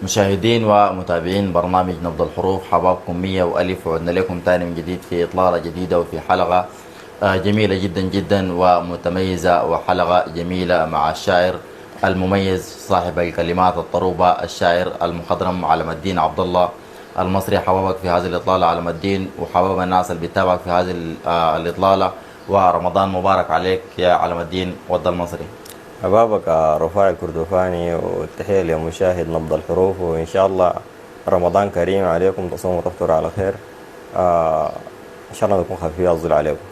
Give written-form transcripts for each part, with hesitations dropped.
مشاهدين ومتابعين برنامج نبض الحروف، حبابكم مية وألف، وعدنا لكم تاني من جديد في إطلالة جديدة وفي حلقة جميلة جدا جدا ومتميزة، وحلقة جميلة مع الشاعر المميز صاحب الكلمات الطروبة، الشاعر المخضرم علم الدين عبد الله المصري. حبابك في هذه الإطلالة علم الدين، وحباب الناس اللي بتتابعك في هذه الإطلالة، ورمضان مبارك عليك يا علم الدين ود المصري. أبابك رفاع الكردوفاني، والتحية لمشاهد نبض الحروف، وإن شاء الله رمضان كريم عليكم، تصوموا وتفطروا على خير. إن شاء الله نكون خفيف الظل عليكم.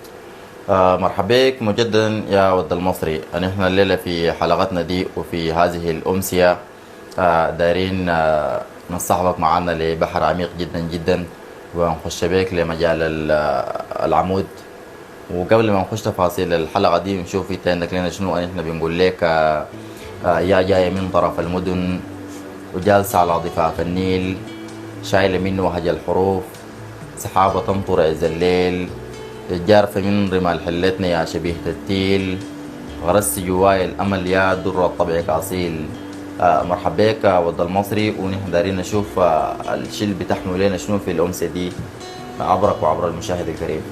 مرحبا بك مجددا يا ود المصري. نحن الليلة في حلقتنا دي وفي هذه الأمسية دايرين نصحبك معنا لبحر عميق جدا جدا، ونخش بك لمجال العمود. وقبل ما نخش تفاصيل الحلقة دي نشوف انت عندك لنا شنو. احنا بنقول لك يا جاية من طرف المدن وجالسة على ضفاف النيل، شايلة منه وهج الحروف، سحابة تمطر عز الليل، جارفة من رمال حلتنا يا شبيهة التيل، غرست جواي الأمل يا در الطبع كأصيل. مرحبا بك ود المصري، ونحن دارين نشوف الشي اللي بتحمل لنا شنو في الأمسية دي عبرك وعبر المشاهد الكريم.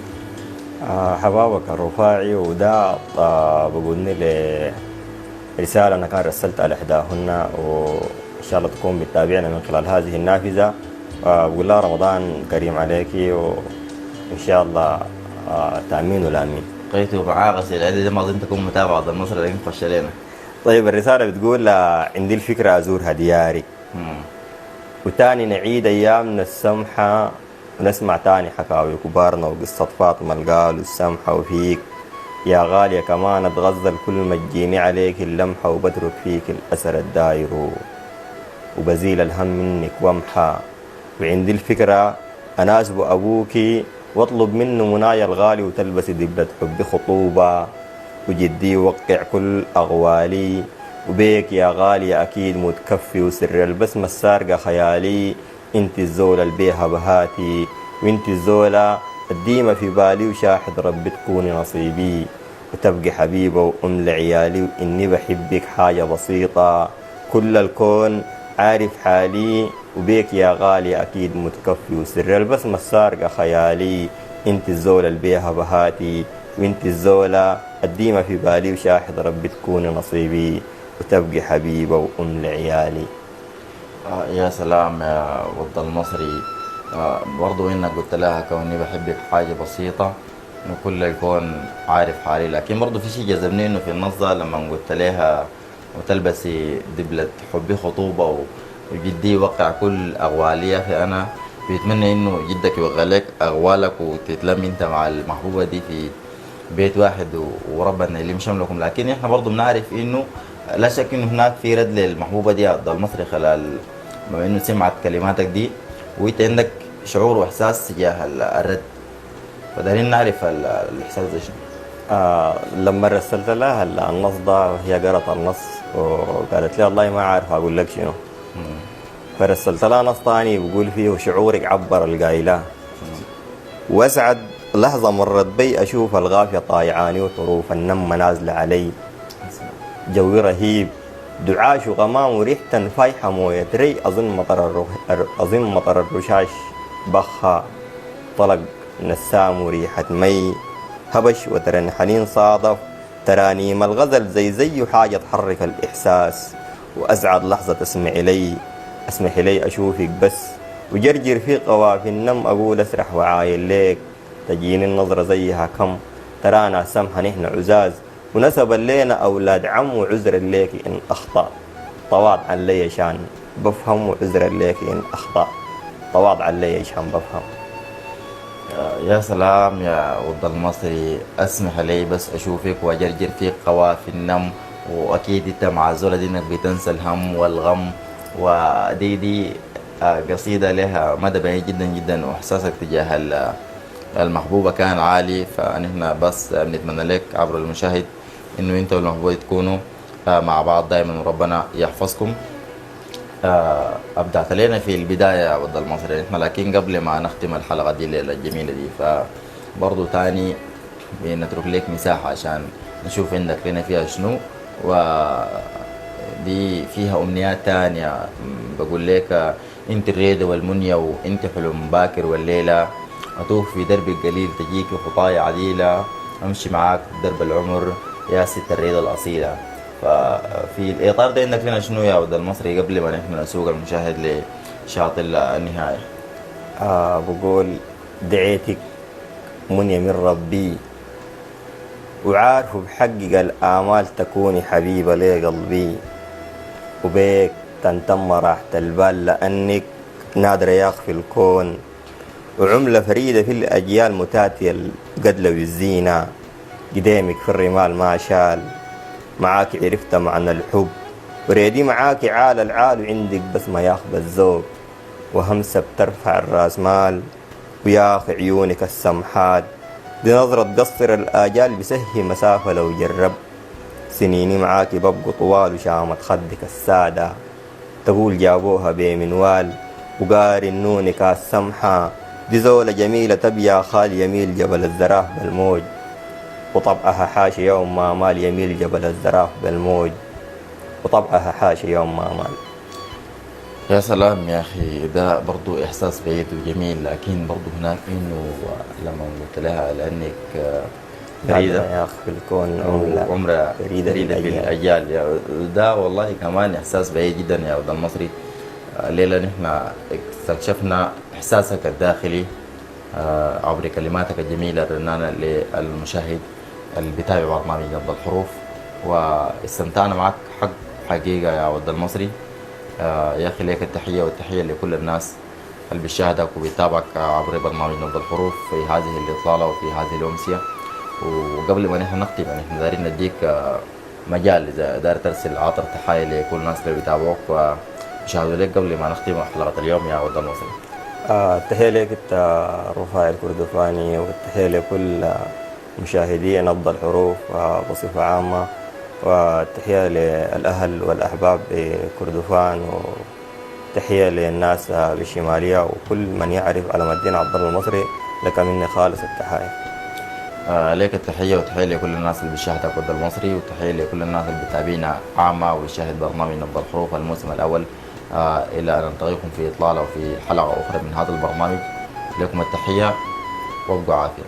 حبابك الرفاعي، وده بقولني لرسالة أنا كان رسلت على إحداهن، وإن شاء الله تكون بتتابعنا من خلال هذه النافذة. بقول لها رمضان كريم عليكي، وإن شاء الله تأمين والأمين. قيتوا معاه غسيل عدد دي، ما أظن تكون متابعة ضد مصر لكن خش علينا. طيب الرسالة بتقول عندي الفكرة أزورها ديارك، وتاني نعيد أيامنا السمحة، ونسمع تاني حكاوي كبارنا وقصة فاطمة القال والسمحة، وفيك يا غالية كمان اتغزل كل ما تجيني عليك اللمحة، وبترك فيك الأثر الداير، وبزيل الهم منك وامحى. وعندي الفكرة أنا أسبو أبوكي واطلب منه منايا الغالي، وتلبسي دبلة حب خطوبة، وجدي وقع كل أغوالي، وبيك يا غالية أكيد متكفي، وسر البسمة السارقة خيالي. انت الزولة البيها بهاتي، وانت الزولة الديمة في بالي، وشاهد ربي تكوني نصيبي، وتبقي حبيبة وأم لعيالي، وإني بحبك حاجة بسيطة، كل الكون عارف حالي، وبيك يا غالي أكيد متكفي، وسر البسمة السارقة خيالي. انت الزولة البيها بهاتي، وانت الزولة الديمة في بالي، وشاهد ربي تكوني نصيبي، وتبقي حبيبة وأم لعيالي. يا سلام يا ود المصري. برضو انك قلت لها كوني بحبك حاجة بسيطة، وكل الكون عارف حالي. لكن برضو في شيء جذبني انه في النص ده لما قلت لها وتلبسي دبلة حبي خطوبة، وجدي وقع كل أغوالي. فأنا بيتمنى إنه جدك يوقع لك أغوالك، وتتلم أنت مع المحبوبة دي في بيت واحد، وربنا يلم شملكم. لكن إحنا برضو بنعرف إنه لا شك إنه هناك في رد للمحبوبة دي عبد المصري، خلال بما إنه سمعت كلماتك دي، وأنت عندك شعور وإحساس تجاه الرد. فدارين نعرف الإحساس ده شنو. لما رسلت لها النص ده، هي قرأت النص وقالت لي والله ما عارف أقول لك شنو. فرسلت لها نص ثاني بقول فيه شعورك عبر القايلة، وأسعد لحظة مرت بي أشوف الغافية طايعاني، وحروف النم نازلة علي، جوي رهيب دعاش وغمام، وريحة فايحة موية ري، أظن مطر الرشاش بخا، طلق نسام وريحة مي، هبش وترن حنين صادف، ترانيم الغزل زي حاجة تحرك الإحساس، وأسعد لحظة أسمح لي أشوفك بس، وجرجر في قوافي النم أقول أسرح وعايل ليك، تجيني النظرة زيها كم، ترانا سمحة نحن عزاز، ونسبا لينا أولاد عم، وعذرا ليك إن أخطأ، تواضعا لي شان بفهم، وعذرا ليك إن أخطأ، تواضعا لي شان بفهم. يا سلام يا ود المصري. اسمح لي بس اشوفك واجرجر فيك قوافي النم، واكيد انت مع الزولة دي انك بتنسى الهم والغم. ودي قصيدة لها مدى بعيد جدا جدا، واحساسك تجاه المحبوبة كان عالي. فنحن بس بنتمنى لك عبر المشاهد انه انت والمحبوبة تكونوا مع بعض دائما، وربنا يحفظكم. أبدعت لنا في البداية ود المصري إحنا، لكن قبل ما نختم الحلقة دي الليلة الجميلة دي، فبرضو تاني بنترك لك مساحة عشان نشوف عندك لنا فيها شنو، دي فيها أمنيات تانية. بقول لك انت الريدة والمنية وانت حلم باكر والليلة، أطوف في درب القليل تجيك خطايا عديلة، أمشي معاك درب العمر يا ست الريدة الأصيلة. ففي الإطار ده عندك لنا شنو يا ود المصري قبل ما نحن نسوق المشاهد لشاطئ النهاية؟ بقول دعيتك منية من ربي، وعارف بحقق الآمال تكوني حبيبة لي قلبي، وبيك تنتم راحة البال لأنك نادرة ياخ في الكون، وعملة فريدة في الأجيال متاتية القدلة والزينة، قدامك في الرمال ما شال، معاك عرفت معنى الحب، وريدي معاك عال العال، وعندك بس ما ياخ بالذوق، وهمسة بترفع الراس مال، وياخ عيونك السمحات، دي نظرة تقصر الآجال بسهي مسافة لو جرب، سنيني معاك ببقوا طوال وشامت خدك السادة، تقول جابوها بمنوال، وقارنوني كاس سمحة، دي زولة جميلة تبيا خال يميل جبل الزراف بالموج، وطبعها حاشي يوم ما مال يميل جبل الزراف بالموج، وطبعها حاشي يوم ما مال. يا سلام يا أخي، ده برضو إحساس بعيد وجميل، لكن برضو هناك إنه لما قلت لها لأنك فريدة يا أخ في الكون عملة عمرة فريدة فريدة في الأجيال، ده والله كمان إحساس بعيد جدا يا ود المصري. الليلة نحن استكشفنا إحساسك الداخلي عبر كلماتك الجميلة الرنانة للمشاهد اللي بيتابع برنامج نبض الحروف، واستمتعنا معك حقيقة يا ود المصري. يا أخي لك التحية والتحية لكل الناس اللي بيشاهدك وبيتابعك عبر برنامج نبض الحروف في هذه الإطلالة وفي هذه الأمسية. وقبل ما نحن نختم يعني دايرين نديك مجال إذا داير ترسل عطر تحية لكل الناس اللي بيتابعوك ويشاهدوا لك قبل ما نختم حلقة اليوم يا ود المصري. التحية لك انت رفاعي الكردفاني، والتحية لكل مشاهدي نبض الحروف بصفة عامة، والتحية للأهل والأحباب بكردفان، وتحية للناس بالشمالية وكل من يعرف علم الدين عبد الله المصري، لك مني خالص التحية. لك التحية وتحية لكل الناس اللي بيشاهدك ود المصري، وتحية لكل الناس اللي بتابعينا عامة ويشاهد برنامج نبض الحروف الموسم الأول. إلى أن نلتقيكم في إطلالة وفي حلقة أخرى من هذا البرنامج، لكم التحية وابقوا عافية.